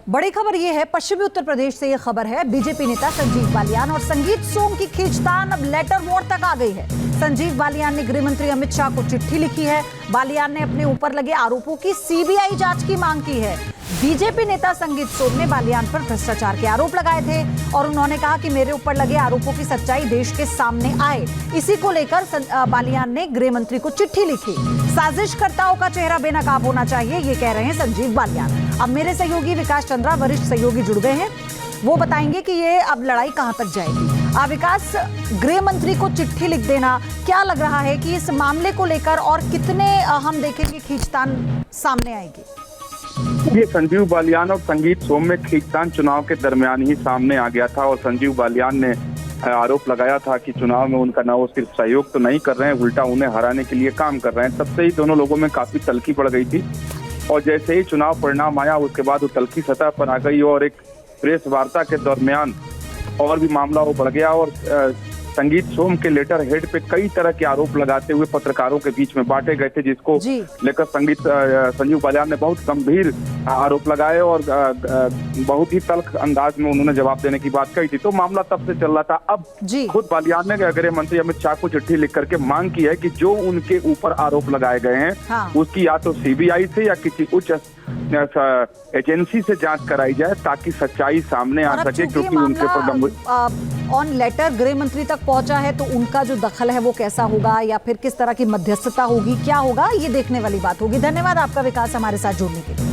बड़ी खबर ये है, पश्चिमी उत्तर प्रदेश से ये खबर है। बीजेपी नेता संजीव बालियान और संगीत सोम की खींचतान अब लेटर वॉर तक आ गई है। संजीव बालियान ने गृह मंत्री अमित शाह को चिट्ठी लिखी है। बालियान ने अपने ऊपर लगे आरोपों की सीबीआई जांच की मांग की है। बीजेपी नेता संगीत सोम ने बालियान पर भ्रष्टाचार के आरोप लगाए थे और उन्होंने कहा कि मेरे ऊपर लगे आरोपों की सच्चाई देश के सामने आए। इसी को लेकर बालियान ने गृह मंत्री को चिट्ठी लिखी। साजिशकर्ताओं का चेहरा बेनकाब होना चाहिए, ये कह रहे हैं संजीव बालियान। अब मेरे सहयोगी विकास चंद्रा, वरिष्ठ सहयोगी, जुड़ गए हैं। वो बताएंगे कि ये अब लड़ाई कहां तक जाएगी। विकास, गृह मंत्री को चिट्ठी लिख देना, क्या लग रहा है कि इस मामले को लेकर और कितने हम देखेंगे खींचतान सामने आएगी? ये संजीव बालियान और संगीत सोम में खींचतान चुनाव के दरमियान ही सामने आ गया था और संजीव बालियान ने आरोप लगाया था कि चुनाव में उनका ना वो सिर्फ सहयोग तो नहीं कर रहे हैं, उल्टा उन्हें हराने के लिए काम कर रहे हैं। तब से ही दोनों लोगों में काफी तल्खी पड़ गई थी और जैसे ही चुनाव परिणाम आया उसके बाद वो तल्खी सतह पर आ गई और एक प्रेस वार्ता के दरमियान और भी मामला वो बढ़ गया और संगीत सोम के लेटर हेड पे कई तरह के आरोप लगाते हुए पत्रकारों के बीच में बांटे गए थे, जिसको लेकर संजीव बालियान ने बहुत गंभीर आरोप लगाए और बहुत ही तल्ख अंदाज में उन्होंने जवाब देने की बात कही थी। तो मामला तब से चल रहा था। अब खुद बालियान ने गृह मंत्री अमित शाह को चिट्ठी लिख करके मांग की है कि जो उनके ऊपर आरोप लगाए गए हैं उसकी या तो सीबीआई से या किसी उच्च एजेंसी से जांच कराई जाए ताकि सच्चाई सामने आ सके, क्योंकि उनके ऊपर ऑन लेटर गृह मंत्री तक पहुंचा है तो उनका जो दखल है वो कैसा होगा या फिर किस तरह की मध्यस्थता होगी, क्या होगा, ये देखने वाली बात होगी। धन्यवाद आपका विकास, हमारे साथ जुड़ने के लिए।